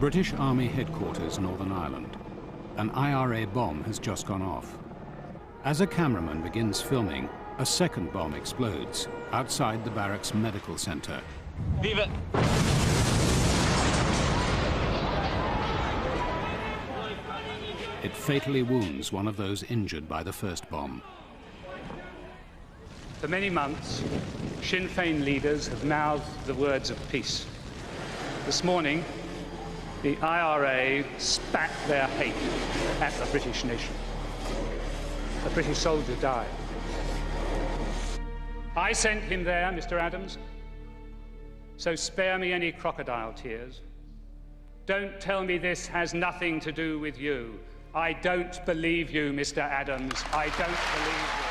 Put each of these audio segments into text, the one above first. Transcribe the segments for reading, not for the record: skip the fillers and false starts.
British Army headquarters, Northern Ireland. An IRA bomb has just gone off. As a cameraman begins filming, a second bomb explodes outside the barracks medical centre. Leave it! It fatally wounds one of those injured by the first bomb. For many months, Sinn Féin leaders have mouthed the words of peace. This morning, the IRA spat their hate at the British nation. A British soldier died. I sent him there, Mr. Adams, so spare me any crocodile tears. Don't tell me this has nothing to do with you. I don't believe you, Mr. Adams. I don't believe you.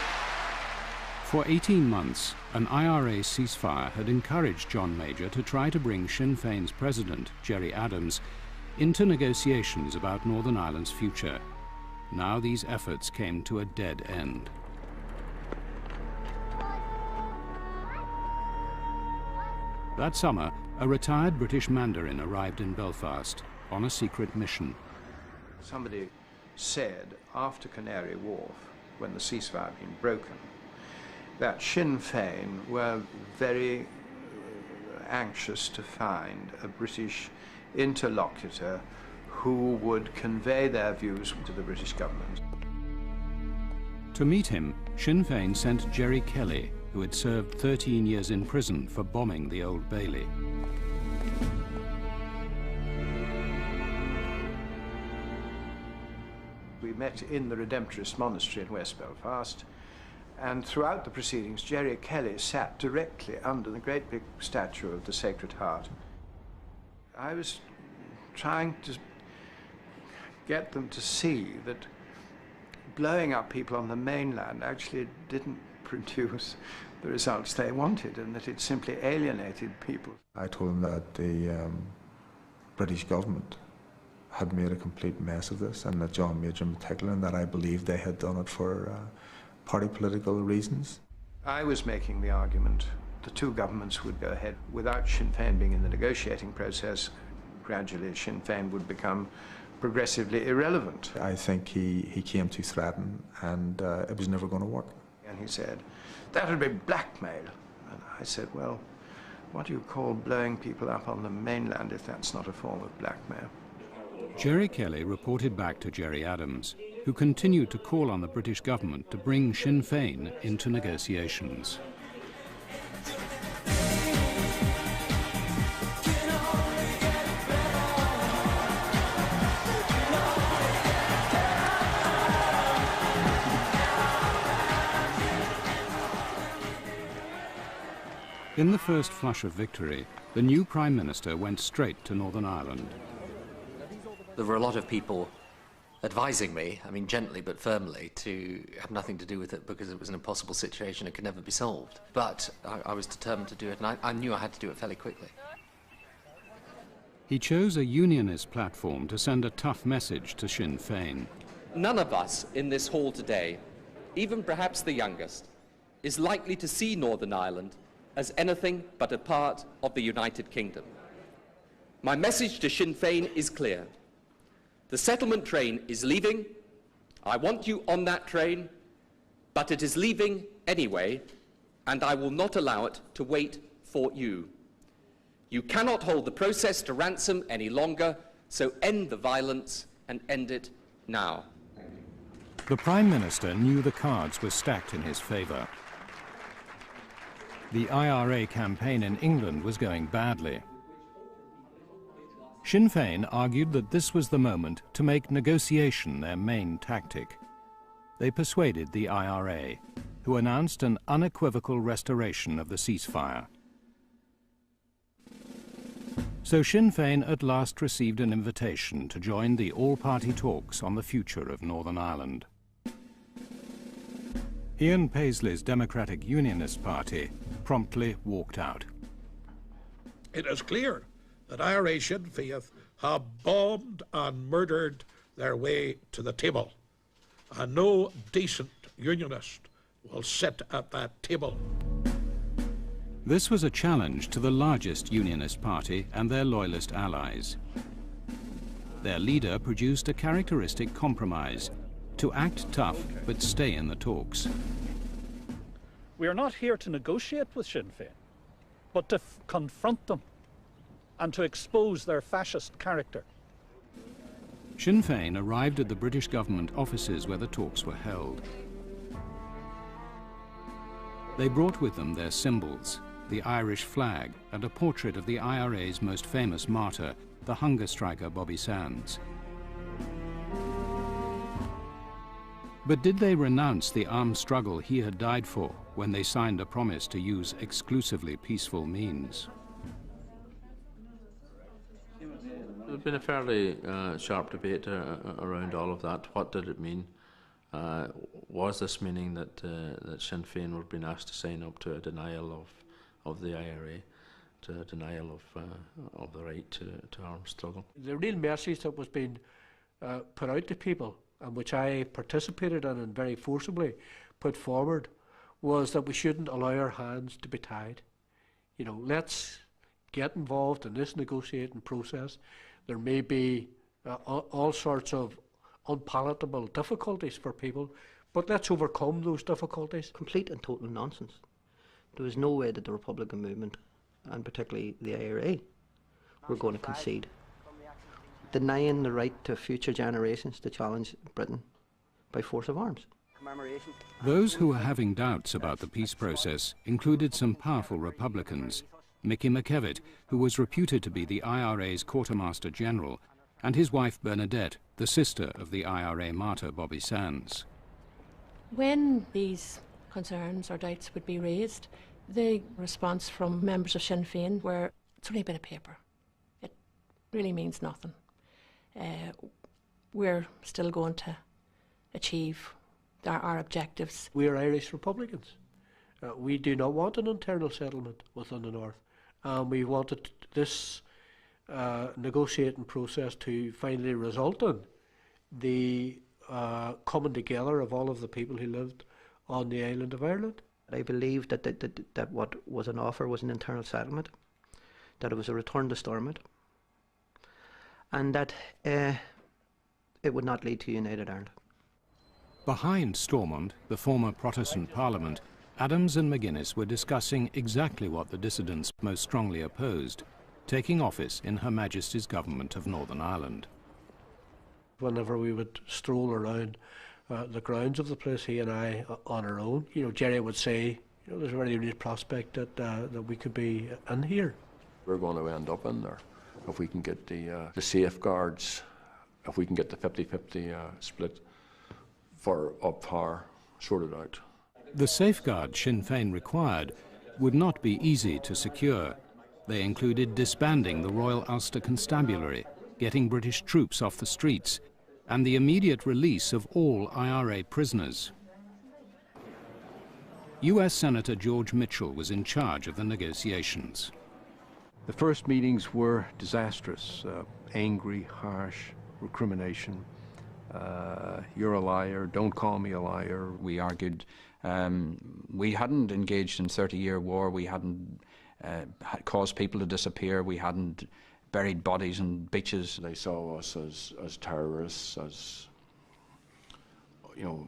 For 18 months, an IRA ceasefire had encouraged John Major to try to bring Sinn Féin's president, Gerry Adams, into negotiations about Northern Ireland's future. Now these efforts came to a dead end. That summer, a retired British mandarin arrived in Belfast on a secret mission. Somebody said after Canary Wharf, when the ceasefire had been broken, that Sinn Féin were very anxious to find a British interlocutor who would convey their views to the British government. To meet him, Sinn Féin sent Gerry Kelly, who had served 13 years in prison for bombing the Old Bailey. We met in the Redemptorist Monastery in West Belfast, and throughout the proceedings, Gerry Kelly sat directly under the great big statue of the Sacred Heart. I was trying to get them to see that blowing up people on the mainland actually didn't produce the results they wanted, and that it simply alienated people. I told them that the British government had made a complete mess of this, and that John Major in particular, and that I believed they had done it for party political reasons. I was making the argument the two governments would go ahead without Sinn Féin being in the negotiating process. Gradually, Sinn Féin would become progressively irrelevant. I think he came to threaten, and it was never going to work. And he said, that would be blackmail. And I said, well, what do you call blowing people up on the mainland if that's not a form of blackmail? Gerry Kelly reported back to Gerry Adams, who continued to call on the British government to bring Sinn Féin into negotiations. In the first flush of victory, the new Prime Minister went straight to Northern Ireland. There were a lot of people advising me, I mean gently but firmly, to have nothing to do with it because it was an impossible situation, it could never be solved. But I was determined to do it, and I knew I had to do it fairly quickly. He chose a Unionist platform to send a tough message to Sinn Féin. None of us in this hall today, even perhaps the youngest, is likely to see Northern Ireland as anything but a part of the United Kingdom. My message to Sinn Féin is clear. The settlement train is leaving. I want you on that train, but it is leaving anyway, and I will not allow it to wait for you. You cannot hold the process to ransom any longer, so end the violence and end it now. The Prime Minister knew the cards were stacked in his favour. The IRA campaign in England was going badly. Sinn Féin argued that this was the moment to make negotiation their main tactic. They persuaded the IRA, who announced an unequivocal restoration of the ceasefire. So Sinn Féin at last received an invitation to join the all-party talks on the future of Northern Ireland. Ian Paisley's Democratic Unionist Party promptly walked out. It is clear that IRA Sinn Féin have bombed and murdered their way to the table, and no decent unionist will sit at that table. This was a challenge to the largest Unionist party and their Loyalist allies. their leader produced a characteristic compromise: to act tough but stay in the talks. We are not here to negotiate with Sinn Féin, but to confront them and to expose their fascist character. Sinn Féin arrived at the British government offices where the talks were held. They brought with them their symbols, the Irish flag and a portrait of the IRA's most famous martyr, the hunger striker Bobby Sands. But did they renounce the armed struggle he had died for when they signed a promise to use exclusively peaceful means? There's been a fairly sharp debate around all of that. What did it mean? Was this meaning that that Sinn Féin were being asked to sign up to a denial of the IRA, to a denial of the right to armed struggle? The real message that was being put out to people, and which I participated in and very forcibly put forward, was that we shouldn't allow our hands to be tied. You know, let's get involved in this negotiating process. There may be all sorts of unpalatable difficulties for people, but let's overcome those difficulties. Complete and total nonsense. There was no way that the Republican movement, and particularly the IRA, were going to concede. Denying the right to future generations to challenge Britain by force of arms. Those who were having doubts about the peace process included some powerful Republicans: Mickey McKevitt, who was reputed to be the IRA's Quartermaster General, and his wife Bernadette, the sister of the IRA martyr Bobby Sands. When these concerns or doubts would be raised, the response from members of Sinn Féin were, it's only a bit of paper. It really means nothing. We're still going to achieve our objectives. We are Irish Republicans. We do not want an internal settlement within the North. We wanted this negotiating process to finally result in the coming together of all of the people who lived on the island of Ireland. I believe that what was an offer was an internal settlement, that it was a return to Stormont, and that it would not lead to united Ireland. Behind Stormont, the former Protestant Parliament, Adams and McGuinness were discussing exactly what the dissidents most strongly opposed: taking office in Her Majesty's government of Northern Ireland. Whenever we would stroll around the grounds of the place, he and I on our own, you know, Gerry would say, you know, there's a very real prospect that we could be in here. We're going to end up in there if we can get the safeguards, if we can get the 50-50 split for up power sorted out. The safeguards Sinn Féin required would not be easy to secure. They included disbanding the Royal Ulster Constabulary, getting British troops off the streets, and the immediate release of all IRA prisoners. US Senator George Mitchell was in charge of the negotiations. The first meetings were disastrous, angry, harsh, recrimination. You're a liar, don't call me a liar. We argued we hadn't engaged in 30-year war, we hadn't caused people to disappear, we hadn't buried bodies in beaches. They saw us as terrorists, as, you know,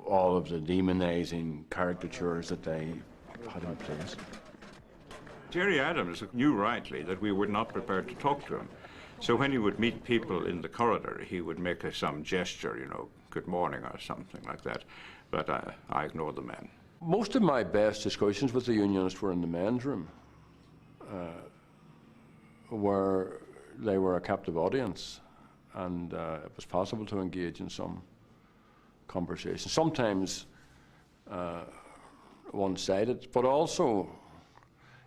all of the demonizing caricatures that they had in place. Gerry Adams knew rightly that we were not prepared to talk to him. So when he would meet people in the corridor, he would make some gesture, you know, good morning or something like that. But I ignored the man. Most of my best discussions with the Unionists were in the men's room, where they were a captive audience, and it was possible to engage in some conversation. Sometimes one-sided, but also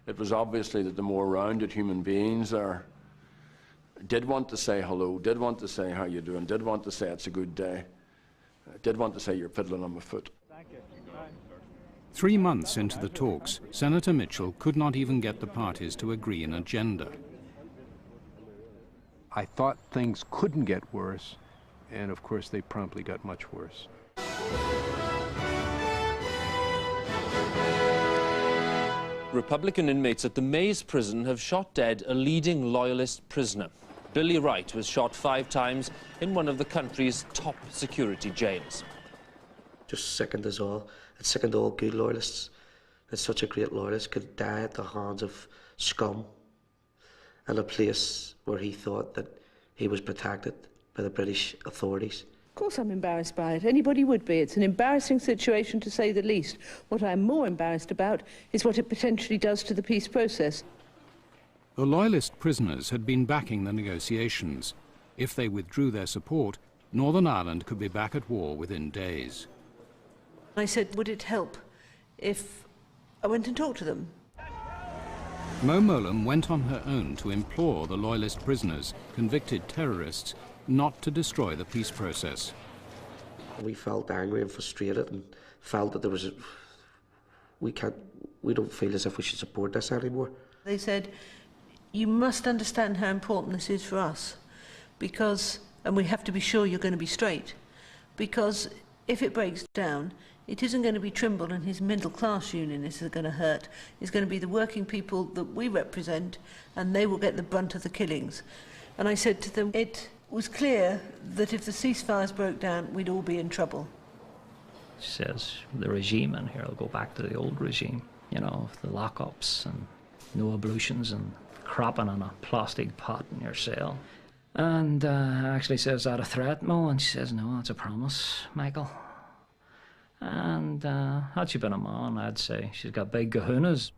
it was obviously that the more rounded human beings there did want to say hello, did want to say how you doing, did want to say it's a good day, did want to say you're fiddling on my foot. 3 months into the talks, Senator Mitchell could not even get the parties to agree an agenda. I thought things couldn't get worse, and of course they promptly got much worse. Republican inmates at the Maze prison have shot dead a leading Loyalist prisoner. Billy Wright was shot 5 times in one of the country's top security jails. Just sickened us all. It sickened all good loyalists that such a great loyalist could die at the hands of scum in a place where he thought that he was protected by the British authorities. Of course I'm embarrassed by it. Anybody would be. It's an embarrassing situation, to say the least. What I'm more embarrassed about is what it potentially does to the peace process. The Loyalist prisoners had been backing the negotiations. If they withdrew their support, Northern Ireland could be back at war within days. I said, would it help if I went and talked to them? MOWLAM went on her own to implore the Loyalist prisoners, convicted terrorists, not to destroy the peace process. We felt angry and frustrated and felt that there was we don't feel as if we should support this anymore. They said, you must understand how important this is for us, because, and we have to be sure you're going to be straight, because if it breaks down, it isn't going to be Trimble and his middle-class unionists that are going to hurt. It's going to be the working people that we represent, and they will get the brunt of the killings. And I said to them, it was clear that if the ceasefires broke down, we'd all be in trouble. She says, the regime in here will go back to the old regime, you know, the lockups and no ablutions and crapping in a plastic pot in your cell. And actually says, is that a threat, Mo? And she says, no, it's a promise, Michael. And had she been a man, I'd say she's got big kahunas.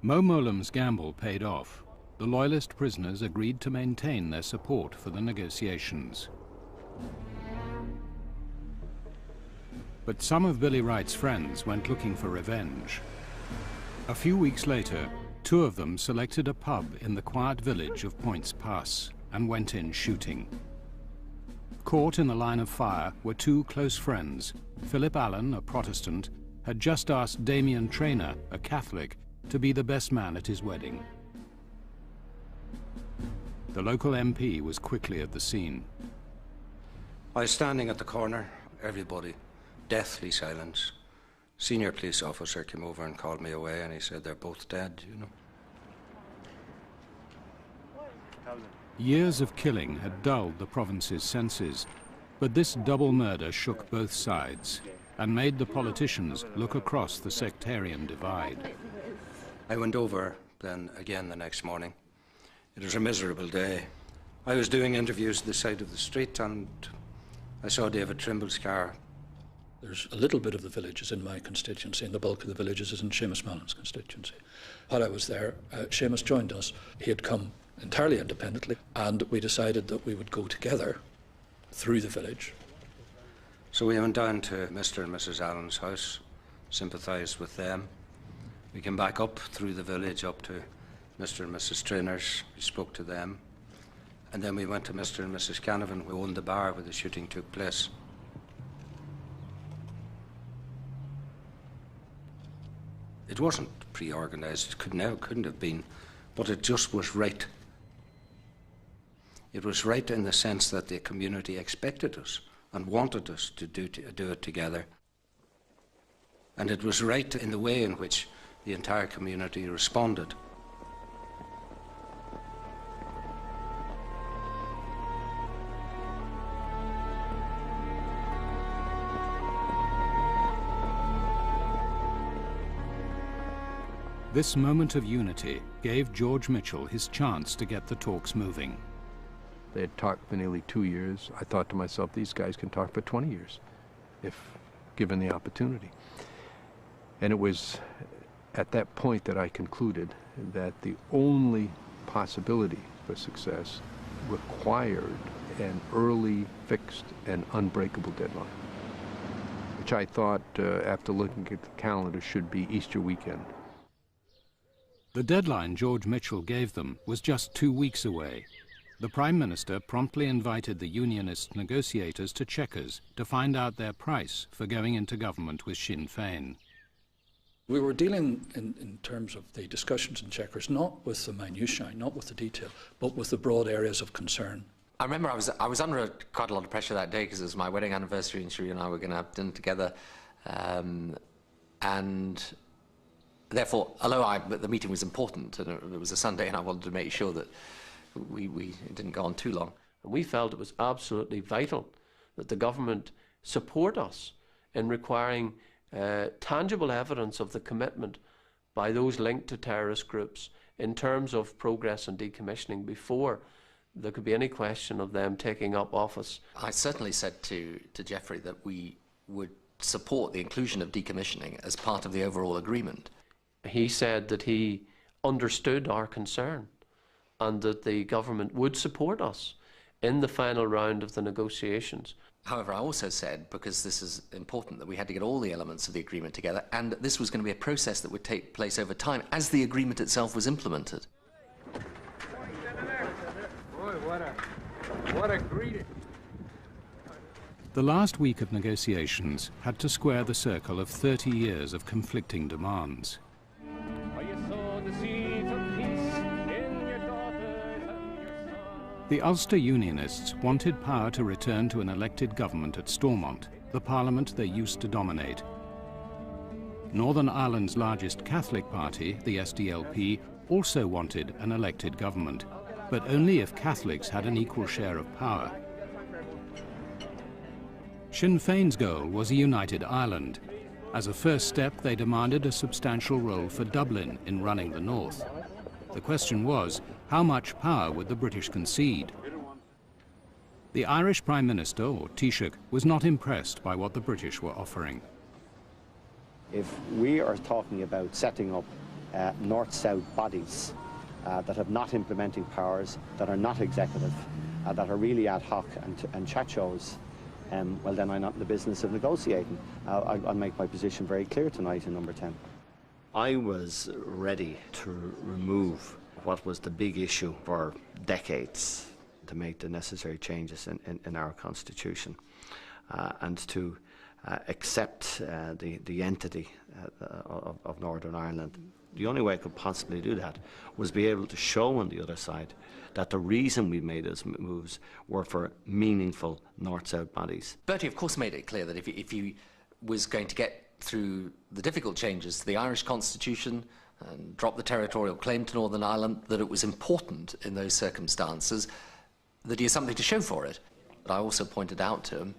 MOWLAM's gamble paid off. The Loyalist prisoners agreed to maintain their support for the negotiations. But some of Billy Wright's friends went looking for revenge. A few weeks later, 2 of them selected a pub in the quiet village of Poyntzpass and went in shooting. Caught in the line of fire were 2 close friends. Philip Allen, a Protestant, had just asked Damien Traynor, a Catholic, to be the best man at his wedding. The local MP was quickly at the scene. I was standing at the corner, everybody deathly silent. Senior police officer came over and called me away, and he said, they're both dead, you know. Years of killing had dulled the province's senses, but this double murder shook both sides and made the politicians look across the sectarian divide. I went over then again the next morning. It was a miserable day. I was doing interviews at the side of the street, and I saw David Trimble's car. There's a little bit of the villages in my constituency, and the bulk of the villages is in Seamus Mallon's constituency. While I was there, Seamus joined us. He had come entirely independently, and we decided that we would go together through the village. So we went down to Mr. and Mrs. Allen's house, sympathised with them. We came back up through the village up to Mr. and Mrs. Traynor's. We spoke to them. And then we went to Mr. and Mrs. Canavan, who owned the bar where the shooting took place. It wasn't pre-organised, it couldn't have been, but it just was right. It was right in the sense that the community expected us and wanted us to do it together. And it was right in the way in which the entire community responded. This moment of unity gave George Mitchell his chance to get the talks moving. They had talked for nearly 2 years. I thought to myself, these guys can talk for 20 years, if given the opportunity. And it was at that point that I concluded that the only possibility for success required an early, fixed, and unbreakable deadline, which I thought, after looking at the calendar, should be Easter weekend. The deadline George Mitchell gave them was just 2 weeks away. The Prime Minister promptly invited the Unionist negotiators to Chequers to find out their price for going into government with Sinn Féin. We were dealing in terms of the discussions in Chequers, not with the minutiae, not with the detail, but with the broad areas of concern. I remember I was under quite a lot of pressure that day because it was my wedding anniversary and Sheree and I were going to have dinner together. And therefore, although the meeting was important and it was a Sunday and I wanted to make sure that It didn't go on too long. And we felt it was absolutely vital that the government support us in requiring tangible evidence of the commitment by those linked to terrorist groups in terms of progress on decommissioning before there could be any question of them taking up office. I certainly said to Geoffrey that we would support the inclusion of decommissioning as part of the overall agreement. He said that he understood our concern and that the government would support us in the final round of the negotiations. However, I also said, because this is important, that we had to get all the elements of the agreement together, and that this was going to be a process that would take place over time as the agreement itself was implemented. What a greeting. The last week of negotiations had to square the circle of 30 years of conflicting demands. The Ulster Unionists wanted power to return to an elected government at Stormont, the parliament they used to dominate. Northern Ireland's largest Catholic party, the SDLP, also wanted an elected government, but only if Catholics had an equal share of power. Sinn Féin's goal was a united Ireland. As a first step, they demanded a substantial role for Dublin in running the north. The question was, how much power would the British concede? The Irish Prime Minister, or Taoiseach, was not impressed by what the British were offering. If we are talking about setting up north-south bodies that have not implementing powers, that are not executive, that are really ad hoc and chat shows, well then I'm not in the business of negotiating. I'll make my position very clear tonight in number 10. I was ready to remove what was the big issue for decades, to make the necessary changes in our constitution and to accept the entity of Northern Ireland. The only way I could possibly do that was be able to show on the other side that the reason we made those moves were for meaningful north-south bodies. Bertie, of course, made it clear that if he was going to get through the difficult changes to the Irish constitution and drop the territorial claim to Northern Ireland, that it was important in those circumstances that he has something to show for it. But I also pointed out to him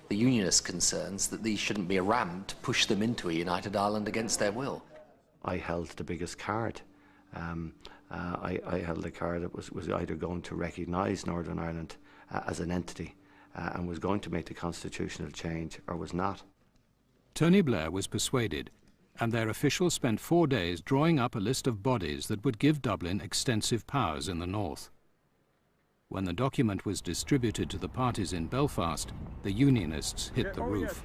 the Unionist concerns that these shouldn't be a ram to push them into a united Ireland against their will. I held the biggest card. I held a card that was either going to recognise Northern Ireland as an entity and was going to make the constitutional change, or was not. Tony Blair was persuaded, and their officials spent 4 days drawing up a list of bodies that would give Dublin extensive powers in the north. When the document was distributed to the parties in Belfast, the Unionists hit the roof.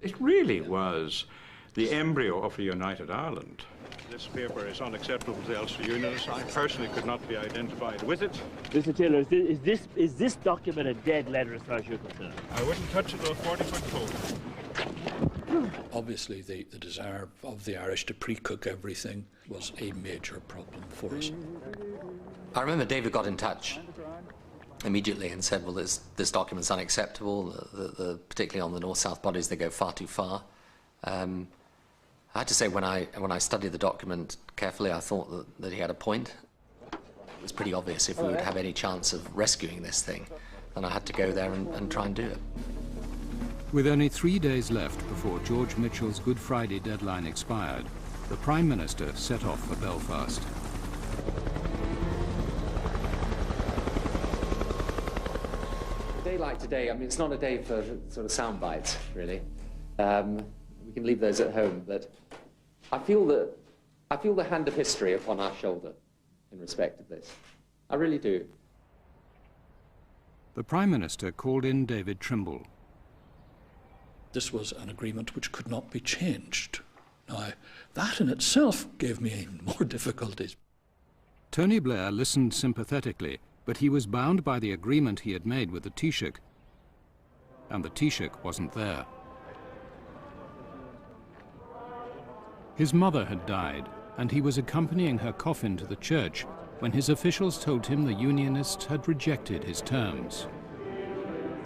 It really was the embryo of a united Ireland. This paper is unacceptable to the Ulster Unionists. I personally could not be identified with it. Mr. Taylor, is this document a dead letter as far as you're concerned? I wouldn't touch it with a 40-foot pole. Obviously, the desire of the Irish to pre-cook everything was a major problem for us. I remember David got in touch immediately and said, well, this document's unacceptable, particularly on the north-south bodies, they go far too far. I had to say, when I studied the document carefully, I thought that he had a point. It was pretty obvious if we would have any chance of rescuing this thing, then I had to go there and try and do it. With only 3 days left before George Mitchell's Good Friday deadline expired, the Prime Minister set off for Belfast. A day like today, I mean, it's not a day for sort of sound bites, really. We can leave those at home, but I feel the hand of history upon our shoulder in respect of this. I really do. The Prime Minister called in David Trimble. This was an agreement which could not be changed. Now, that in itself gave me even more difficulties. Tony Blair listened sympathetically, but he was bound by the agreement he had made with the Taoiseach, and the Taoiseach wasn't there. His mother had died, and he was accompanying her coffin to the church when his officials told him the Unionists had rejected his terms.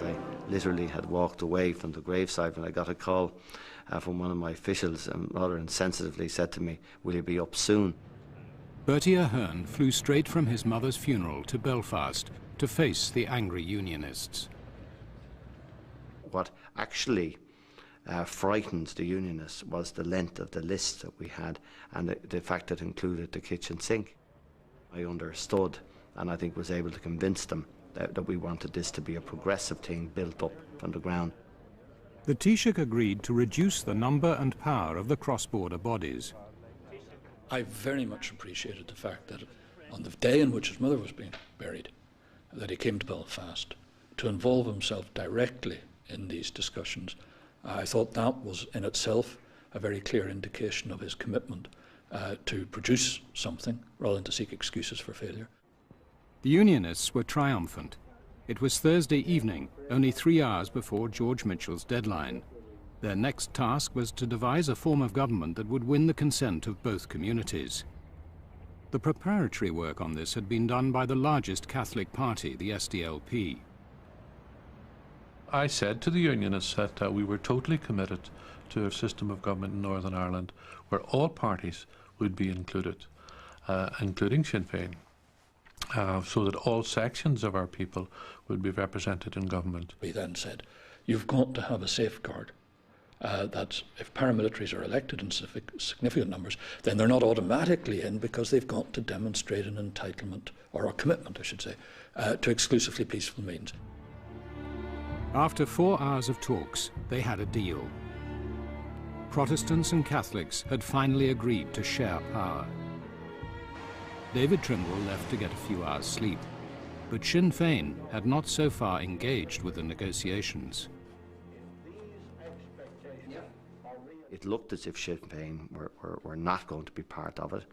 I literally had walked away from the graveside when I got a call from one of my officials and rather insensitively said to me, "Will you be up soon?" Bertie Ahern flew straight from his mother's funeral to Belfast to face the angry Unionists. What actually frightened the Unionists was the length of the list that we had and the fact that it included the kitchen sink. I understood and I think was able to convince them that we wanted this to be a progressive thing built up from the ground. The Taoiseach agreed to reduce the number and power of the cross-border bodies. I very much appreciated the fact that on the day in which his mother was being buried, that he came to Belfast to involve himself directly in these discussions. I thought that was in itself a very clear indication of his commitment to produce something rather than to seek excuses for failure. The Unionists were triumphant. It was Thursday evening, only 3 hours before George Mitchell's deadline. Their next task was to devise a form of government that would win the consent of both communities. The preparatory work on this had been done by the largest Catholic party, the SDLP. I said to the Unionists that we were totally committed to a system of government in Northern Ireland where all parties would be included, including Sinn Féin, so that all sections of our people would be represented in government. We then said, you've got to have a safeguard that if paramilitaries are elected in significant numbers, then they're not automatically in because they've got to demonstrate an entitlement, or a commitment, I should say, to exclusively peaceful means. After 4 hours of talks, they had a deal. Protestants and Catholics had finally agreed to share power. David Trimble left to get a few hours' sleep, but Sinn Féin had not so far engaged with the negotiations. It looked as if Sinn Féin were not going to be part of it.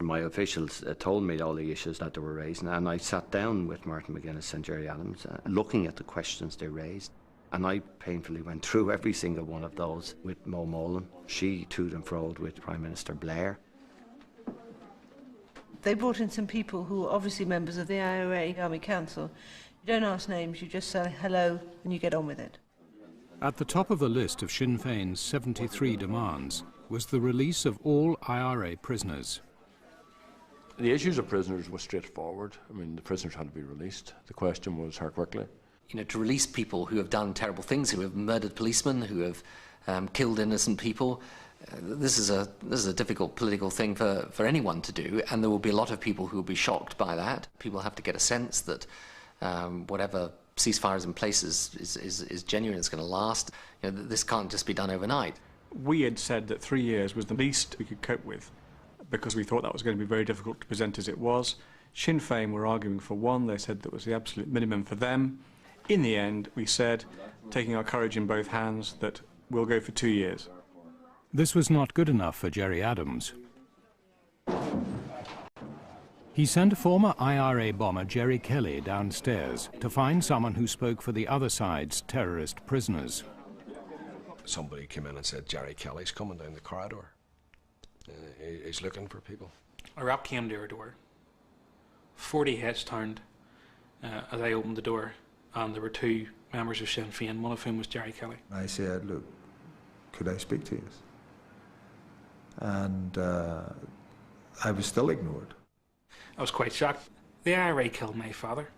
My officials told me all the issues that they were raising, and I sat down with Martin McGuinness and Gerry Adams looking at the questions they raised. And I painfully went through every single one of those with MOWLAM. She toed and froed with Prime Minister BLAIR. They brought in some people who were obviously members of the IRA Army Council. You don't ask names, you just say hello and you get on with it. At the top of the list of Sinn Féin's 73 demands was the release of all IRA prisoners. The issues of prisoners was straightforward. I mean, the prisoners had to be released. The question was how quickly. You know, to release people who have done terrible things, who have murdered policemen, who have killed innocent people. This is a difficult political thing for anyone to do, and there will be a lot of people who will be shocked by that. People have to get a sense that whatever ceasefire is in place is genuine, it's going to last. You know, this can't just be done overnight. We had said that 3 years was the least we could cope with, because we thought that was going to be very difficult to present as it was. Sinn Féin were arguing for 1, they said that was the absolute minimum for them. In the end, we said, taking our courage in both hands, that we'll go for 2 years. This was not good enough for Gerry Adams. He sent former IRA bomber Gerry Kelly downstairs to find someone who spoke for the other side's terrorist prisoners. Somebody came in and said, Gerry Kelly's coming down the corridor. He's looking for people. A rap came to our door. 40 heads turned as I opened the door, and there were 2 members of Sinn Féin, one of whom was Gerry Kelly. I said, look, could I speak to you? And I was still ignored. I was quite shocked. The IRA killed my father.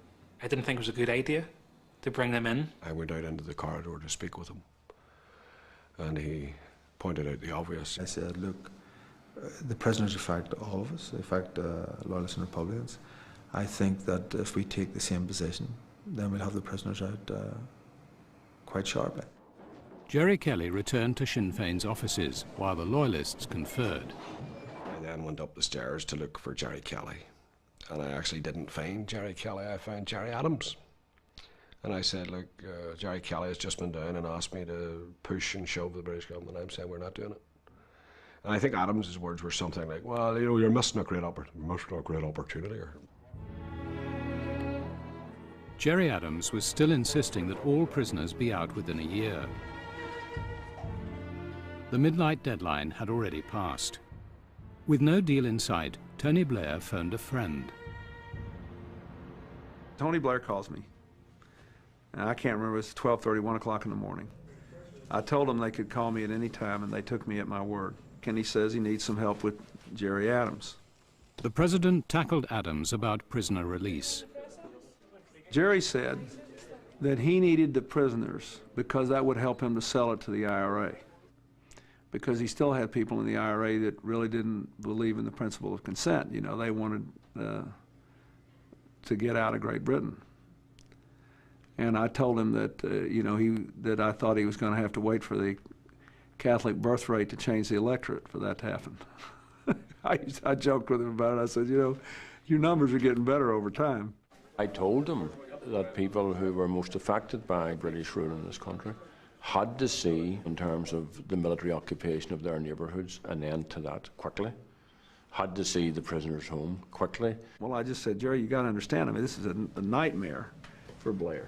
I didn't think it was a good idea to bring them in. I went out into the corridor to speak with him, and he pointed out the obvious. I said, look, the prisoners affect all of us, they affect Loyalists and Republicans. I think that if we take the same position, then we'll have the prisoners out quite sharply. Gerry Kelly returned to Sinn Féin's offices while the Loyalists conferred. I then went up the stairs to look for Gerry Kelly, and I actually didn't find Gerry Kelly, I found Gerry Adams. And I said, look, Gerry Kelly has just been down and asked me to push and shove the British government. I'm saying we're not doing it. And I think Adams's words were something like, well, you know, you're missing a great opportunity. Gerry Adams was still insisting that all prisoners be out within a year. The midnight deadline had already passed. With no deal in sight, Tony Blair phoned a friend. Tony Blair calls me. And I can't remember, it's 12:30, 1 o'clock in the morning. I told them they could call me at any time, and they took me at my word. Kenny says he needs some help with Gerry Adams. The President tackled Adams about prisoner release. Gerry said that he needed the prisoners because that would help him to sell it to the IRA, because he still had people in the IRA that really didn't believe in the principle of consent. You know, they wanted to get out of Great Britain. And I told him that, you know, that I thought he was going to have to wait for the Catholic birth rate to change the electorate for that to happen. I joked with him about it. I said, you know, your numbers are getting better over time. I told him that people who were most affected by British rule in this country had to see, in terms of the military occupation of their neighbourhoods, an end to that quickly. Had to see the prisoners home quickly. Well, I just said, Gerry, you got to understand, I mean, this is a nightmare for Blair,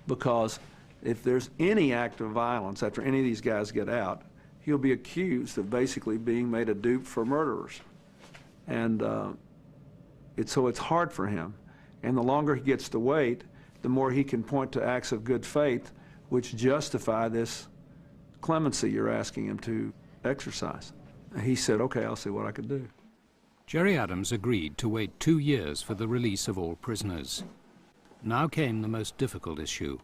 because if there's any act of violence after any of these guys get out, he'll be accused of basically being made a dupe for murderers. And so it's hard for him. And the longer he gets to wait, the more he can point to acts of good faith which justify this clemency you're asking him to exercise. And he said, okay, I'll see what I can do. Gerry Adams agreed to wait 2 years for the release of all prisoners. Now came the most difficult issue,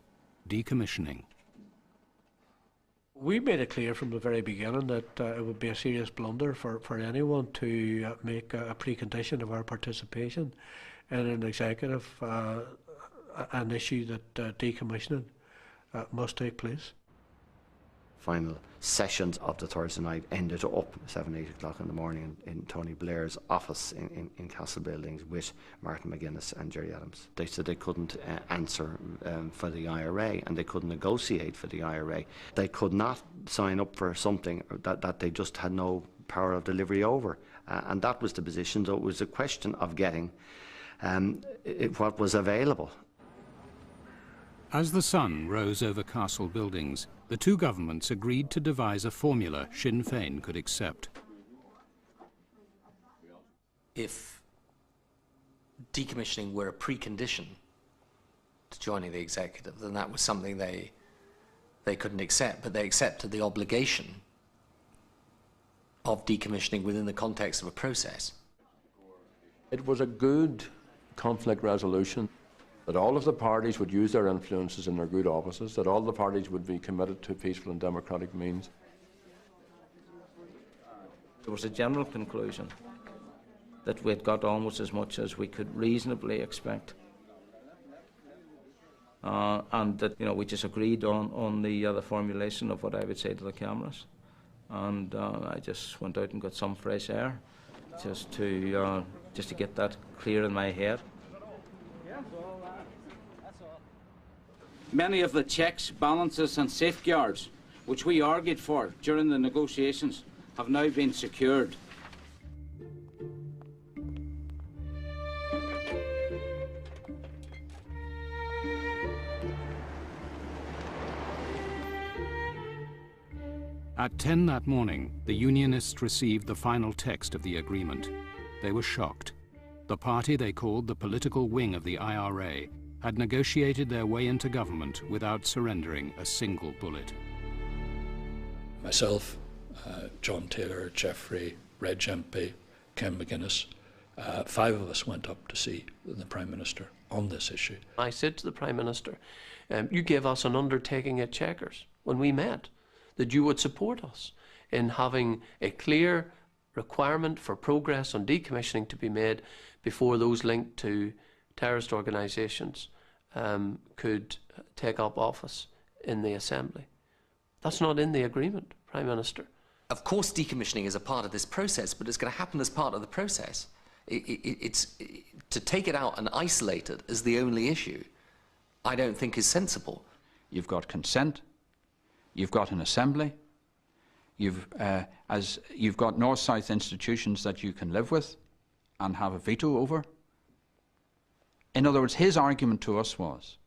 decommissioning. We made it clear from the very beginning that it would be a serious blunder for anyone to make a precondition of our participation in an executive an issue that decommissioning must take place. Final sessions of the Thursday night ended up 7, 8 o'clock in the morning in Tony Blair's office in Castle Buildings with Martin McGuinness and Gerry Adams. They said they couldn't answer for the IRA, and they couldn't negotiate for the IRA. They could not sign up for something that they just had no power of delivery over. And that was the position. So it was a question of getting what was available. As the sun rose over Castle Buildings, the two governments agreed to devise a formula Sinn Féin could accept. If decommissioning were a precondition to joining the executive, then that was something they couldn't accept, but they accepted the obligation of decommissioning within the context of a process. It was a good conflict resolution, that all of the parties would use their influences in their good offices, that all the parties would be committed to peaceful and democratic means. There was a general conclusion that we had got almost as much as we could reasonably expect, and that, you know, we just agreed on the formulation of what I would say to the cameras, and I just went out and got some fresh air, just to get that clear in my head. Many of the checks, balances and safeguards which we argued for during the negotiations have now been secured. At 10 that morning, the Unionists received the final text of the agreement. They were shocked. The party they called the political wing of the IRA had negotiated their way into government without surrendering a single bullet. Myself, John Taylor, Jeffrey, Reg MP, Ken McGuinness, 5 of us went up to see the Prime Minister on this issue. I said to the Prime Minister, you gave us an undertaking at Chequers when we met, that you would support us in having a clear requirement for progress on decommissioning to be made before those linked to terrorist organisations could take up office in the Assembly. That's not in the agreement, Prime Minister. Of course decommissioning is a part of this process, but it's going to happen as part of the process. To take it out and isolate it as the only issue, I don't think is sensible. You've got consent, you've got an Assembly, you've got North-South institutions that you can live with and have a veto over. In other words, his argument to us was,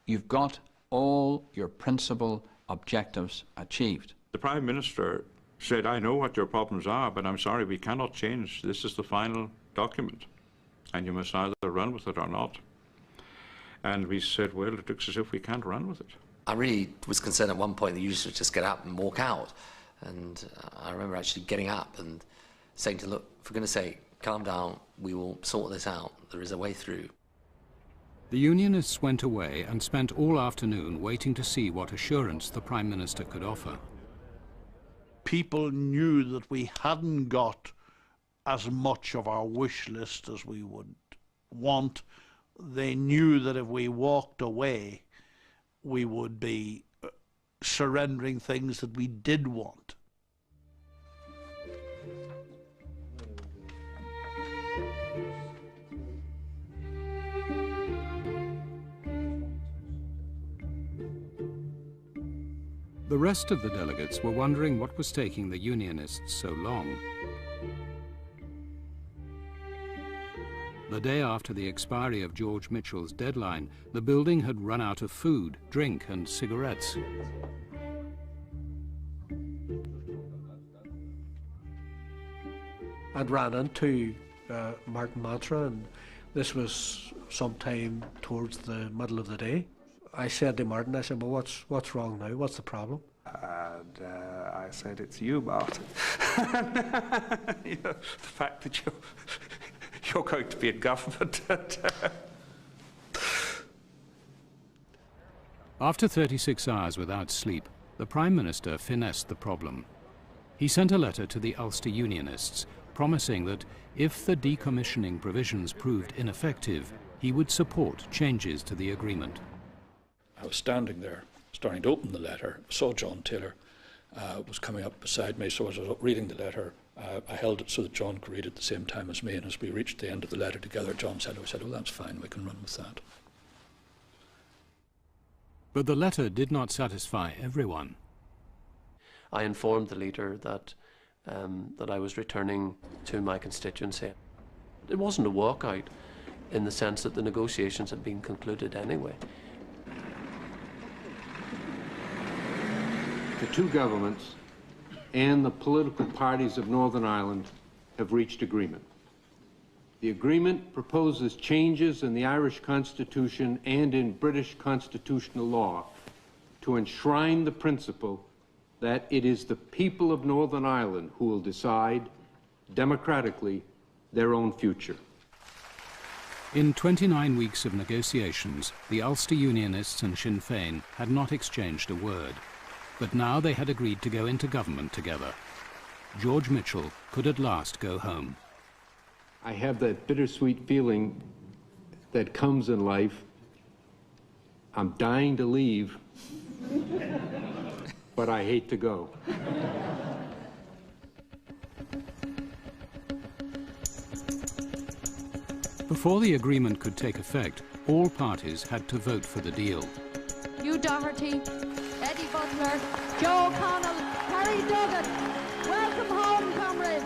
you've got all your principal objectives achieved. The Prime Minister said, I know what your problems are, but I'm sorry, we cannot change. This is the final document, and you must either run with it or not. And we said, well, it looks as if we can't run with it. I really was concerned at one point that you should just get up and walk out. And I remember actually getting up and saying to, look, for goodness sake, calm down, we will sort this out, there is a way through. The Unionists went away and spent all afternoon waiting to see what assurance the Prime Minister could offer. People knew that we hadn't got as much of our wish list as we would want. They knew that if we walked away, we would be surrendering things that we did want. The rest of the delegates were wondering what was taking the Unionists so long. The day after the expiry of George Mitchell's deadline, the building had run out of food, drink and cigarettes. I'd ran into Martin Matra, and this was sometime towards the middle of the day. I said to Martin, I said, well, what's wrong now? What's the problem? And I said, it's you, Martin. You know, the fact that you're going to be in government. After 36 hours without sleep, the Prime Minister finessed the problem. He sent a letter to the Ulster Unionists, promising that if the decommissioning provisions proved ineffective, he would support changes to the agreement. I was standing there, starting to open the letter, saw John Taylor was coming up beside me, so as I was reading the letter, I held it so that John could read it at the same time as me, and as we reached the end of the letter together, John said, oh, that's fine, we can run with that. But the letter did not satisfy everyone. I informed the leader that I was returning to my constituency. It wasn't a walkout in the sense that the negotiations had been concluded anyway. The two governments and the political parties of Northern Ireland have reached agreement. The agreement proposes changes in the Irish Constitution and in British constitutional law to enshrine the principle that it is the people of Northern Ireland who will decide democratically their own future. In 29 weeks of negotiations, the Ulster Unionists and Sinn Fein had not exchanged a word. But now they had agreed to go into government together. George Mitchell could at last go home. I have that bittersweet feeling that comes in life. I'm dying to leave, but I hate to go. Before the agreement could take effect, all parties had to vote for the deal. Hugh Doherty, Eddie Butler, Joe O'Connell, Harry Duggan. Welcome home, comrades.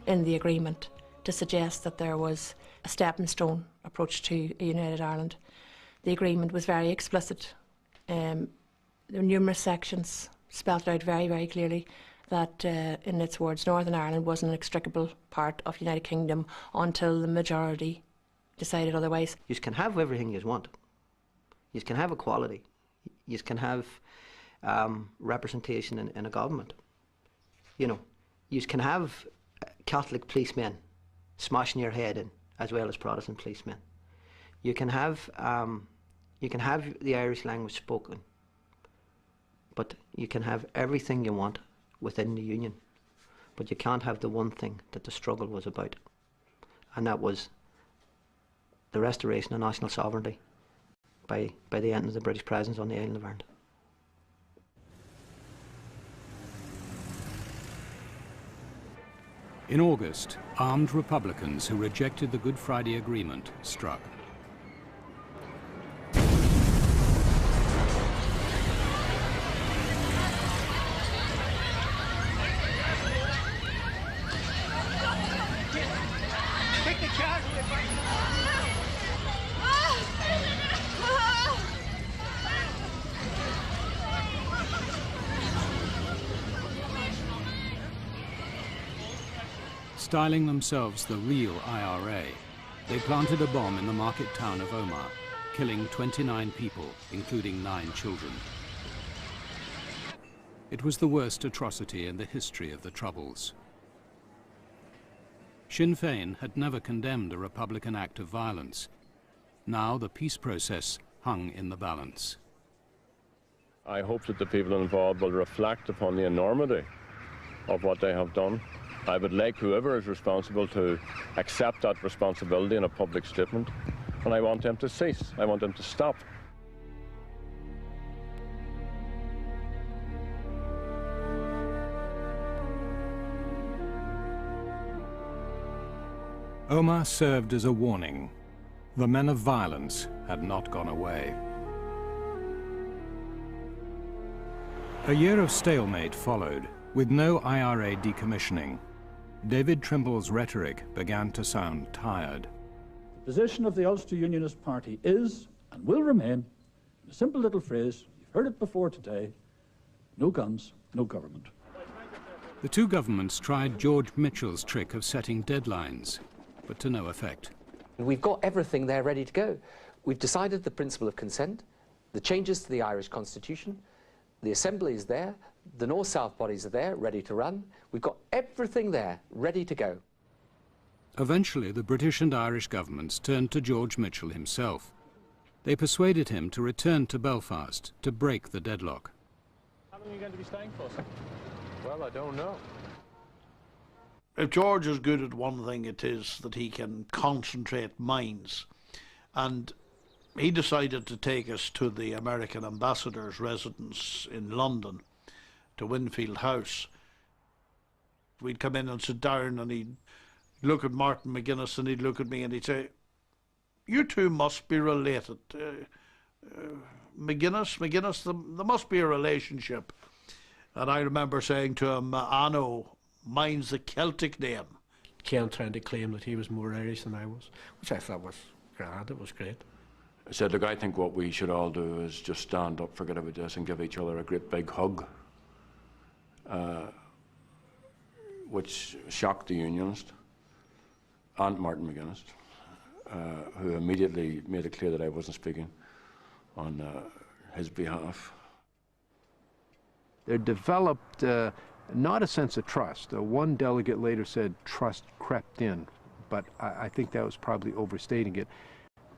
In the agreement to suggest that there was a stepping stone approach to a united Ireland. The agreement was very explicit. There were numerous sections spelled out very, very clearly that, in its words, Northern Ireland was an inextricable part of the United Kingdom until the majority decided otherwise. You can have everything you want. You can have equality. You can have representation in a government. You know, you can have Catholic policemen smashing your head in, as well as Protestant policemen. You can have the Irish language spoken, but you can have everything you want within the Union. but you can't have the one thing that the struggle was about, and that was the restoration of national sovereignty by the end of the British presence on the island of Ireland. In August, armed Republicans who rejected the Good Friday Agreement struck. Styling themselves the real IRA, they planted a bomb in the market town of Omagh, killing 29 people, including 9 children. It was the worst atrocity in the history of the Troubles. Sinn Féin had never condemned a Republican act of violence. Now the peace process hung in the balance. I hope that the people involved will reflect upon the enormity of what they have done. I would like whoever is responsible to accept that responsibility in a public statement, and I want them to cease. I want them to stop. Omagh served as a warning. The men of violence had not gone away. A year of stalemate followed, with no IRA decommissioning. David Trimble's rhetoric began to sound tired. The position of the Ulster Unionist Party is, and will remain, in a simple little phrase, you've heard it before today, no guns, no government. The two governments tried George Mitchell's trick of setting deadlines, but to no effect. We've got everything there ready to go. We've decided the principle of consent, the changes to the Irish Constitution, the Assembly is there, the North-South bodies are there, ready to run. We've got everything there, ready to go. Eventually, the British and Irish governments turned to George Mitchell himself. They persuaded him to return to Belfast to break the deadlock. How long are you going to be staying for, sir? Well, I don't know. If George is good at one thing, it is that he can concentrate minds. And he decided to take us to the American ambassador's residence in London, to Winfield House. We'd come in and sit down, and he'd look at Martin McGuinness, and he'd look at me, and he'd say, "You two must be related. McGuinness, there must be a relationship." And I remember saying to him, "No, mine's a Celtic name." Ken trying to claim that he was more Irish than I was, which I thought was grand. It was great. I said, look, I think what we should all do is just stand up, forget about this, and give each other a great big hug. Which shocked the Unionist and Martin McGuinness, who immediately made it clear that I wasn't speaking on his behalf. There developed not a sense of trust. One delegate later said trust crept in, but I think that was probably overstating it,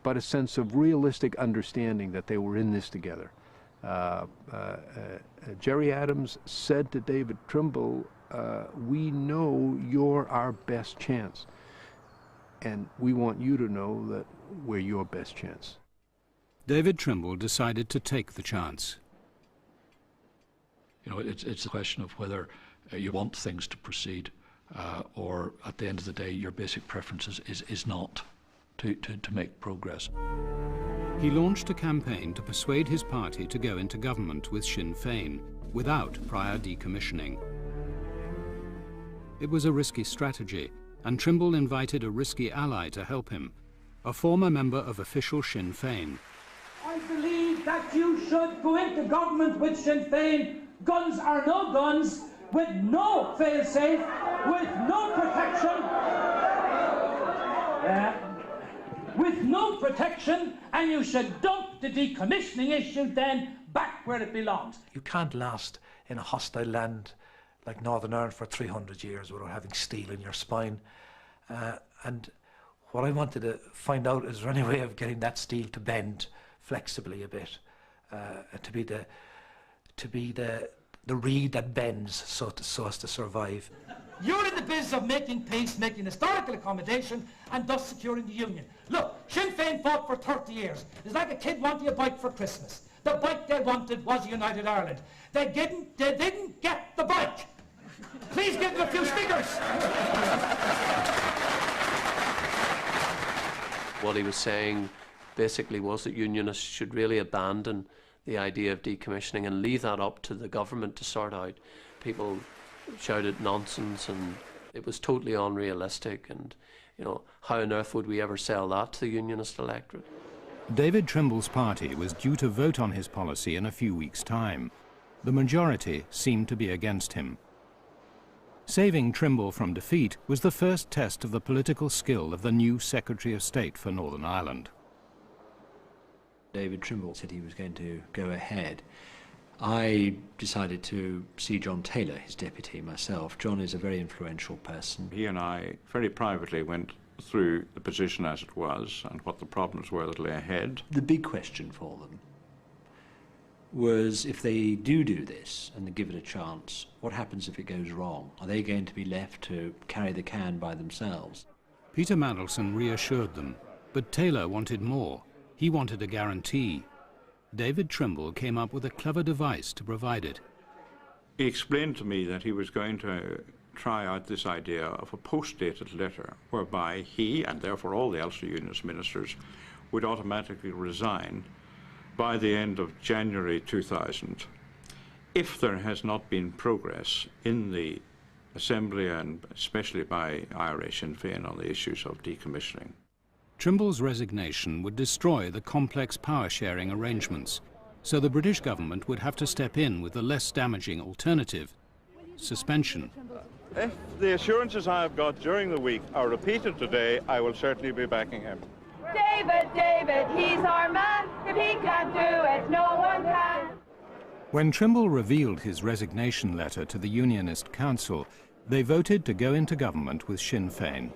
but a sense of realistic understanding that they were in this together. Gerry Adams said to David Trimble, "We know you're our best chance, and we want you to know that we're your best chance." David Trimble decided to take the chance. You know, it's a question of whether you want things to proceed, or at the end of the day, your basic preference is not to make progress. He launched a campaign to persuade his party to go into government with Sinn Féin without prior decommissioning. It was a risky strategy, and Trimble invited a risky ally to help him, a former member of official Sinn Féin. I believe that you should go into government with Sinn Féin, guns or no guns, with no fail-safe, with no protection, and you should dump the decommissioning issue then back where it belongs. You can't last in a hostile land like Northern Ireland for 300 years without having steel in your spine. And what I wanted to find out is there any way of getting that steel to bend flexibly a bit, to be the the reed that bends so as to survive. You're in the business of making peace, making historical accommodation, and thus securing the union. Look, Sinn Féin fought for 30 years. It's like a kid wanting a bike for Christmas. The bike they wanted was United Ireland. They didn't get the bike. Please give them a few stickers. What he was saying basically was that Unionists should really abandon the idea of decommissioning and leave that up to the government to sort out. People shouted nonsense, and it was totally unrealistic, and you know, how on earth would we ever sell that to the Unionist electorate? David Trimble's party was due to vote on his policy in a few weeks' time. The majority seemed to be against him. Saving Trimble from defeat was the first test of the political skill of the new Secretary of State for Northern Ireland. David Trimble said he was going to go ahead. I decided to see John Taylor, his deputy, myself. John is a very influential person. He and I very privately went through the position as it was and what the problems were that lay ahead. The big question for them was, if they do this and they give it a chance, what happens if it goes wrong? Are they going to be left to carry the can by themselves? Peter Mandelson reassured them, but Taylor wanted more. He wanted a guarantee. David Trimble came up with a clever device to provide it. He explained to me that he was going to try out this idea of a post-dated letter whereby he, and therefore all the Ulster Unionist ministers, would automatically resign by the end of January 2000 if there has not been progress in the Assembly and especially by IRA Sinn Féin on the issues of decommissioning. Trimble's resignation would destroy the complex power-sharing arrangements, so the British government would have to step in with the less damaging alternative, suspension. If the assurances I have got during the week are repeated today, I will certainly be backing him. David, he's our man. If he can't do it, no one can. When Trimble revealed his resignation letter to the Unionist Council, they voted to go into government with Sinn Féin.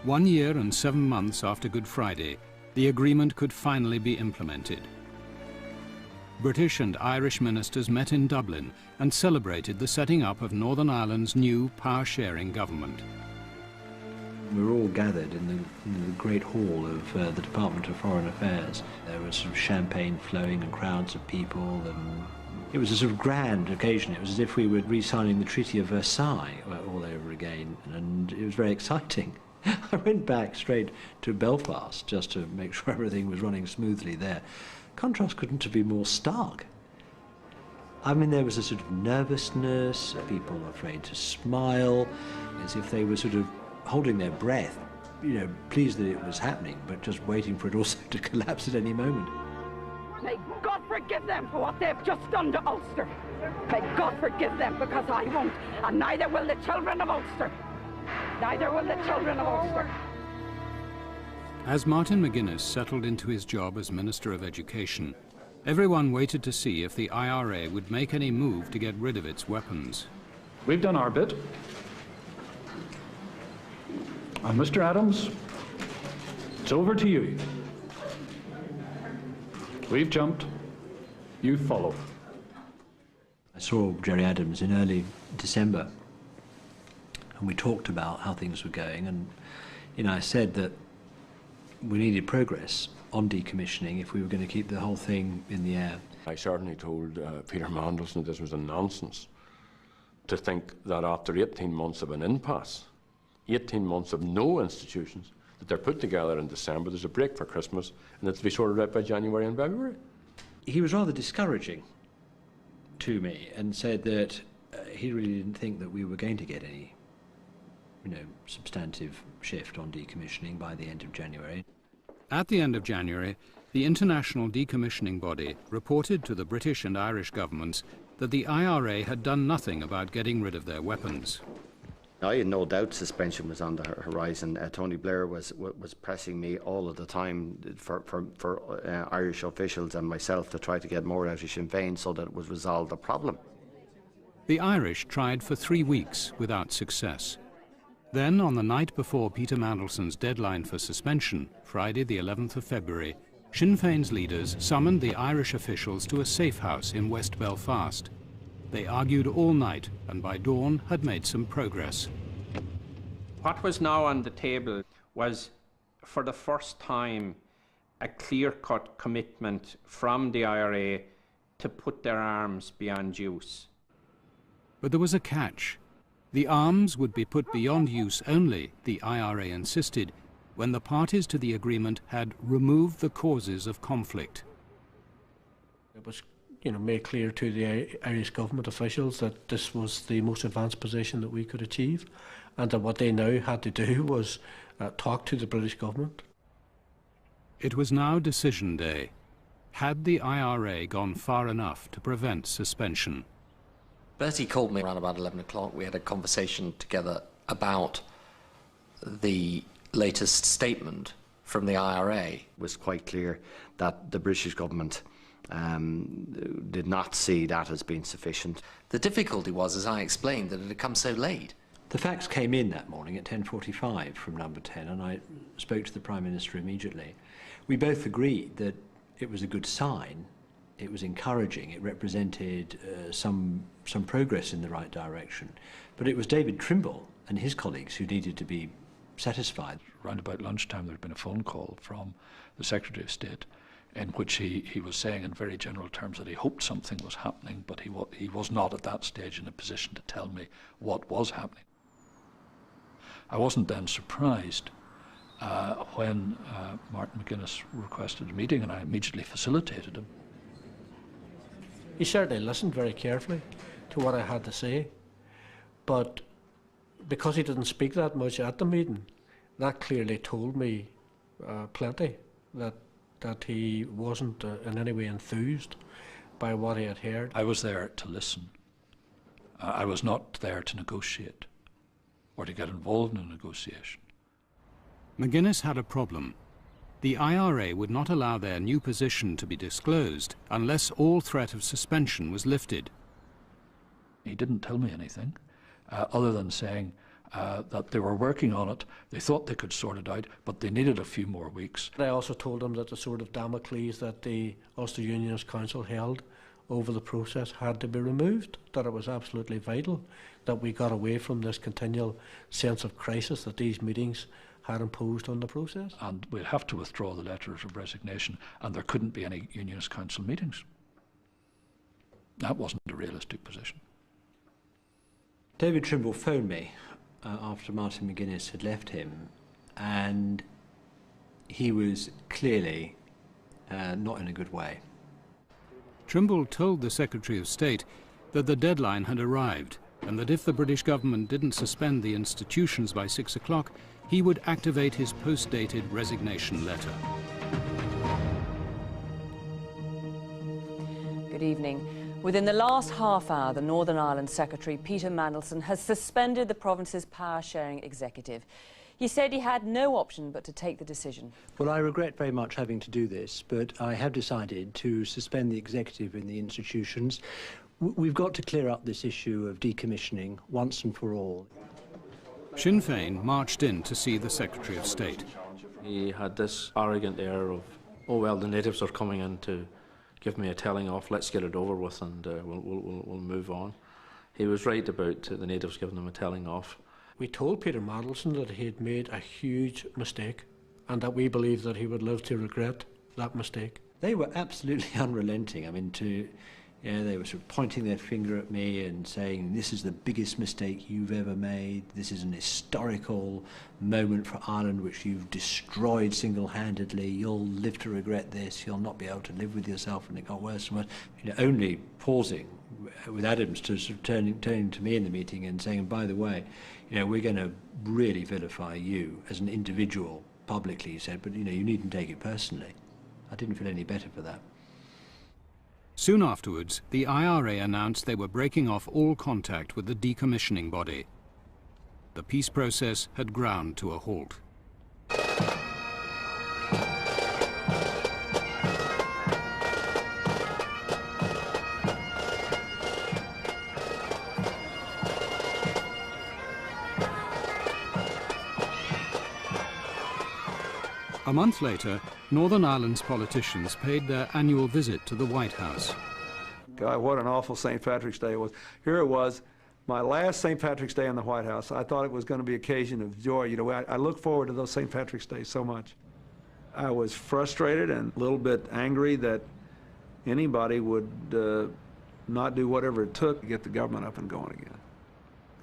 1 year and 7 months after Good Friday, the agreement could finally be implemented. British and Irish ministers met in Dublin and celebrated the setting up of Northern Ireland's new power-sharing government. We were all gathered in the great hall of the Department of Foreign Affairs. There was sort of champagne flowing and crowds of people, and it was a sort of grand occasion. It was as if we were re-signing the Treaty of Versailles all over again, and it was very exciting. I went back straight to Belfast just to make sure everything was running smoothly there. Contrast couldn't have been more stark. I mean, there was a sort of nervousness, people were afraid to smile, as if they were sort of holding their breath, you know, pleased that it was happening, but just waiting for it also to collapse at any moment. May God forgive them for what they've just done to Ulster. May God forgive them, because I won't, and neither will the children of Ulster. Neither will the children of Ulster. As Martin McGuinness settled into his job as Minister of Education, everyone waited to see if the IRA would make any move to get rid of its weapons. We've done our bit. And Mr. Adams, it's over to you. We've jumped, you follow. I saw Gerry Adams in early December, and we talked about how things were going, and you know, I said that we needed progress on decommissioning if we were going to keep the whole thing in the air. I certainly told Peter Mandelson that this was a nonsense to think that after 18 months of an impasse, 18 months of no institutions, that they're put together in December, there's a break for Christmas, and it's to be sorted out by January and February. He was rather discouraging to me and said that he really didn't think that we were going to get any, you know, substantive shift on decommissioning by the end of January. At the end of January, the International Decommissioning Body reported to the British and Irish governments that the IRA had done nothing about getting rid of their weapons. I had no doubt suspension was on the horizon. Tony Blair was pressing me all of the time for Irish officials and myself to try to get more out of Sinn Féin so that it would resolve the problem. The Irish tried for 3 weeks without success. Then, on the night before Peter Mandelson's deadline for suspension, Friday the 11th of February, Sinn Féin's leaders summoned the Irish officials to a safe house in West Belfast. They argued all night and by dawn had made some progress. What was now on the table was, for the first time, a clear-cut commitment from the IRA to put their arms beyond use. But there was a catch. The arms would be put beyond use only, the IRA insisted, when the parties to the agreement had removed the causes of conflict. It was, made clear to the Irish government officials that this was the most advanced position that we could achieve, and that what they now had to do was talk to the British government. It was now decision day. Had the IRA gone far enough to prevent suspension? Bertie called me around about 11 o'clock. We had a conversation together about the latest statement from the IRA. It was quite clear that the British government did not see that as being sufficient. The difficulty was, as I explained, that it had come so late. The facts came in that morning at 10:45 from Number 10, and I spoke to the Prime Minister immediately. We both agreed that it was a good sign, it was encouraging, it represented some progress in the right direction. But it was David Trimble and his colleagues who needed to be satisfied. Round about lunchtime there had been a phone call from the Secretary of State in which he was saying in very general terms that he hoped something was happening, but he was not at that stage in a position to tell me what was happening. I wasn't then surprised when Martin McGuinness requested a meeting, and I immediately facilitated him. He certainly listened very carefully to what I had to say, but because he didn't speak that much at the meeting, that clearly told me plenty, that he wasn't in any way enthused by what he had heard. I was there to listen. I was not there to negotiate or to get involved in a negotiation. McGuinness had a problem. The IRA would not allow their new position to be disclosed unless all threat of suspension was lifted. He didn't tell me anything other than saying that they were working on it, they thought they could sort it out, but they needed a few more weeks. I also told him that the sword of Damocles that the Ulster Unionist Council held over the process had to be removed, that it was absolutely vital that we got away from this continual sense of crisis that these meetings had imposed on the process. And we'd have to withdraw the letters of resignation, and there couldn't be any Unionist Council meetings. That wasn't a realistic position. David Trimble phoned me after Martin McGuinness had left him, and he was clearly not in a good way. Trimble told the Secretary of State that the deadline had arrived and that if the British government didn't suspend the institutions by 6 o'clock, he would activate his post-dated resignation letter. Good evening. Within the last half hour, the Northern Ireland Secretary, Peter Mandelson, has suspended the province's power-sharing executive. He said he had no option but to take the decision. Well, I regret very much having to do this, but I have decided to suspend the executive in the institutions. We've got to clear up this issue of decommissioning once and for all. Sinn Féin marched in to see the Secretary of State. He had this arrogant air of, oh well, the natives are coming in to give me a telling off, let's get it over with and we'll move on. He was right about the natives giving them a telling off. We told Peter Mandelson that he had made a huge mistake and that we believed that he would live to regret that mistake. They were absolutely unrelenting. I mean, they were sort of pointing their finger at me and saying, this is the biggest mistake you've ever made. This is an historical moment for Ireland which you've destroyed single-handedly. You'll live to regret this. You'll not be able to live with yourself. And it got worse and worse. Only pausing with Adams to sort of turning to me in the meeting and saying, by the way, we're going to really vilify you as an individual publicly, he said, but you needn't take it personally. I didn't feel any better for that. Soon afterwards, the IRA announced they were breaking off all contact with the decommissioning body. The peace process had ground to a halt. A month later, Northern Ireland's politicians paid their annual visit to the White House. God, what an awful St. Patrick's Day it was. Here it was, my last St. Patrick's Day in the White House. I thought it was going to be an occasion of joy. You know, I look forward to those St. Patrick's Days so much. I was frustrated and a little bit angry that anybody would not do whatever it took to get the government up and going again.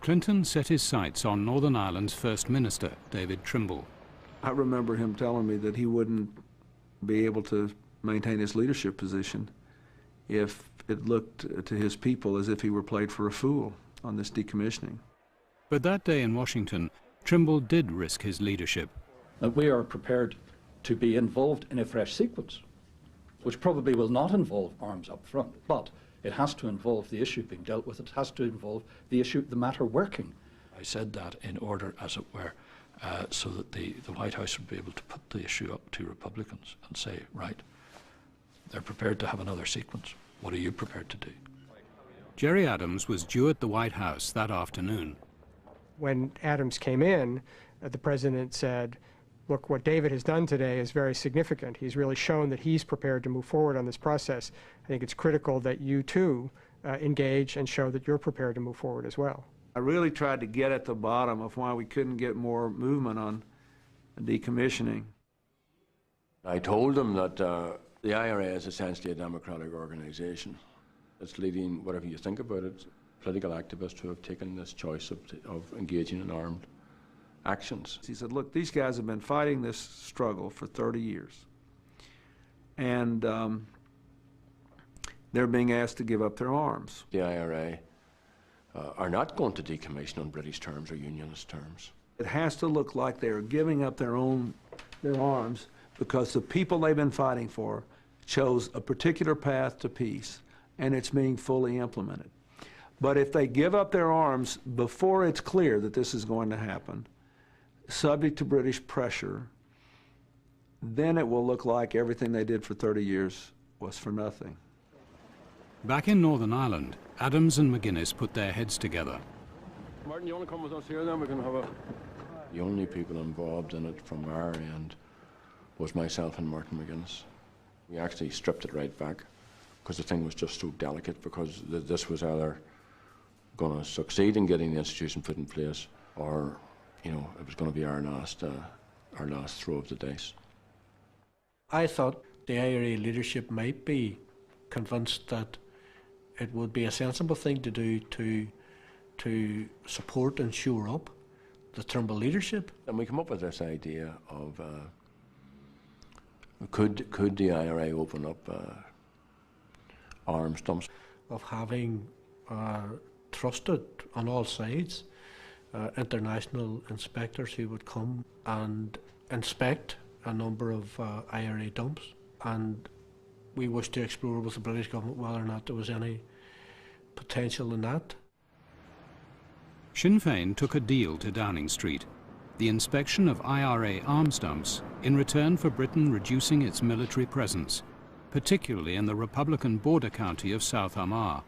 Clinton set his sights on Northern Ireland's First Minister, David Trimble. I remember him telling me that he wouldn't be able to maintain his leadership position if it looked to his people as if he were played for a fool on this decommissioning. But that day in Washington, Trimble did risk his leadership. We are prepared to be involved in a fresh sequence, which probably will not involve arms up front, but it has to involve the issue being dealt with. It has to involve the issue, the matter working. I said that in order, as it were, so that the White House would be able to put the issue up to Republicans and say, right, they're prepared to have another sequence. What are you prepared to do? Gerry Adams was due at the White House that afternoon. When Adams came in, the president said, look, what David has done today is very significant. He's really shown that he's prepared to move forward on this process. I think it's critical that you too engage and show that you're prepared to move forward as well. I really tried to get at the bottom of why we couldn't get more movement on decommissioning. I told them that the IRA is essentially a democratic organization. It's leading, whatever you think about it, political activists who have taken this choice of engaging in armed actions. He said, look, these guys have been fighting this struggle for 30 years. And they're being asked to give up their arms. The IRA are not going to decommission on British terms or Unionist terms. It has to look like they're giving up their arms because the people they've been fighting for chose a particular path to peace, and it's being fully implemented. But if they give up their arms before it's clear that this is going to happen, subject to British pressure, then it will look like everything they did for 30 years was for nothing. Back in Northern Ireland, Adams and McGuinness put their heads together. Martin, you want to come with us here then? We can have a... The only people involved in it from our end was myself and Martin McGuinness. We actually stripped it right back because the thing was just so delicate, because this was either going to succeed in getting the institution put in place, or, you know, it was going to be our last throw of the dice. I thought the IRA leadership might be convinced that it would be a sensible thing to do to support and shore up the Trimble leadership. And we come up with this idea of could the IRA open up arms dumps? Of having trusted on all sides international inspectors who would come and inspect a number of IRA dumps, and we wish to explore with the British government whether or not there was any potential in that. Sinn Féin took a deal to Downing Street, the inspection of IRA arms dumps in return for Britain reducing its military presence, particularly in the Republican border county of South Armagh.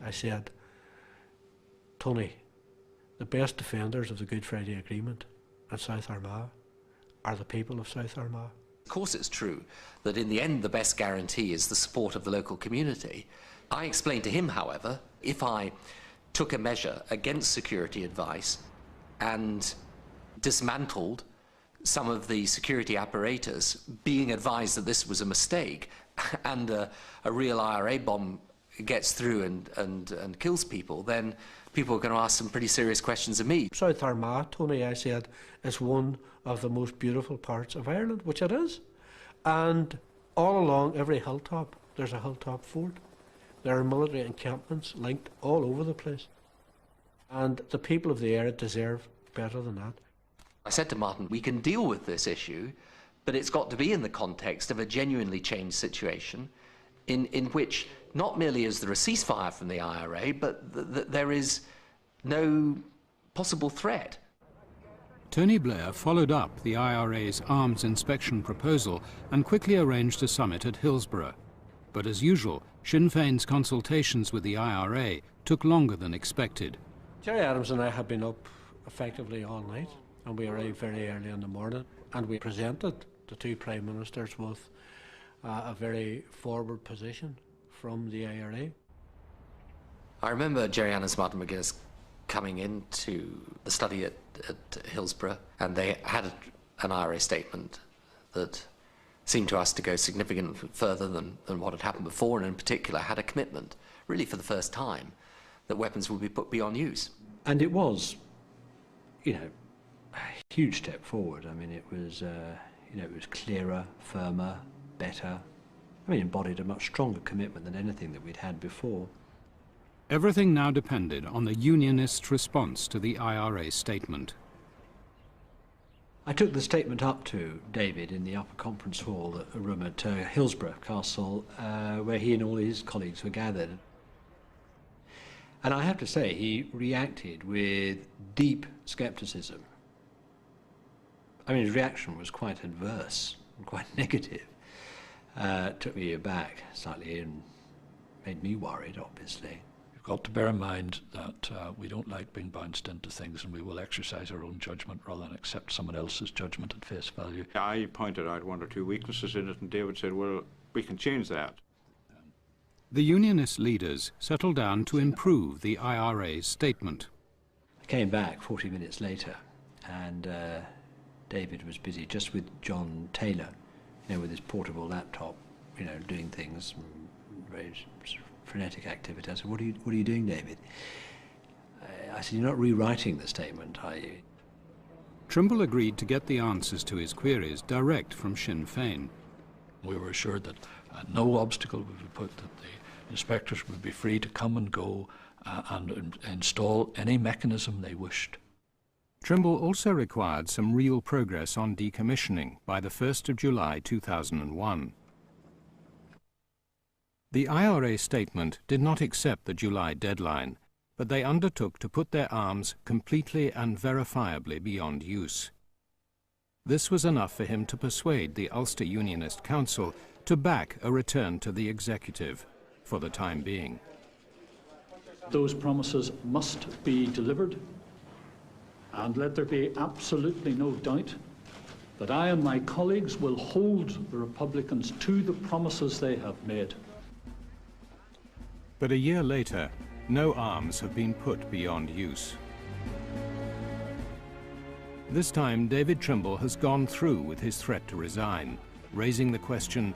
I said, Tony, the best defenders of the Good Friday Agreement at South Armagh are the people of South Armagh. Of course it's true that in the end the best guarantee is the support of the local community. I explained to him, however, if I took a measure against security advice and dismantled some of the security apparatus, being advised that this was a mistake, and a real IRA bomb gets through and kills people, then people are going to ask some pretty serious questions of me. South Armagh, Tony, I said, is one of the most beautiful parts of Ireland, which it is. And all along every hilltop, there's a hilltop fort. There are military encampments linked all over the place. And the people of the area deserve better than that. I said to Martin, we can deal with this issue, but it's got to be in the context of a genuinely changed situation in which not merely is there a ceasefire from the IRA, but there is no possible threat. Tony Blair followed up the IRA's arms inspection proposal and quickly arranged a summit at Hillsborough. But as usual, Sinn Féin's consultations with the IRA took longer than expected. Gerry Adams and I had been up effectively all night, And we arrived very early in the morning, and we presented the two Prime Ministers with a very forward position from the IRA. I remember Gerry and Martin McGuinness coming into the study at Hillsborough, and they had an IRA statement that seemed to us to go significantly further than what had happened before, and in particular had a commitment, really for the first time, that weapons would be put beyond use. And it was, you know, a huge step forward. I mean, it was, you know, it was clearer, firmer, better. I mean, embodied a much stronger commitment than anything that we'd had before. Everything now depended on the Unionist response to the IRA statement. I took the statement up to David in the upper conference hall, a room at Hillsborough Castle, where he and all his colleagues were gathered. And I have to say, he reacted with deep scepticism. I mean, his reaction was quite adverse and quite negative. Took me aback slightly and made me worried, obviously. You've got to bear in mind that we don't like being bounced into things, and we will exercise our own judgment rather than accept someone else's judgment at face value. I pointed out one or two weaknesses in it, and David said, well, we can change that. The Unionist leaders settled down to improve the IRA's statement. I came back 40 minutes later, and David was busy just with John Taylor, you know, with his portable laptop, you know, doing things, very frenetic activity. I said, what are you doing, David? I said, you're not rewriting the statement, are you? Trimble agreed to get the answers to his queries direct from Sinn Féin. We were assured that no obstacle would be put, that the inspectors would be free to come and go and install any mechanism they wished. Trimble also required some real progress on decommissioning by the 1st of July 2001. The IRA statement did not accept the July deadline, but they undertook to put their arms completely and verifiably beyond use. This was enough for him to persuade the Ulster Unionist Council to back a return to the executive, for the time being. Those promises must be delivered, and let there be absolutely no doubt that I and my colleagues will hold the Republicans to the promises they have made. But a year later, no arms have been put beyond use. This time, David Trimble has gone through with his threat to resign, raising the question,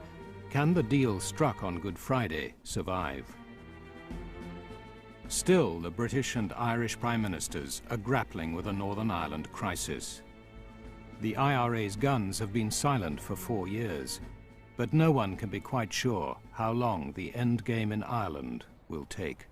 can the deal struck on Good Friday survive? Still, the British and Irish Prime Ministers are grappling with a Northern Ireland crisis. The IRA's guns have been silent for 4 years, but no one can be quite sure how long the endgame in Ireland will take.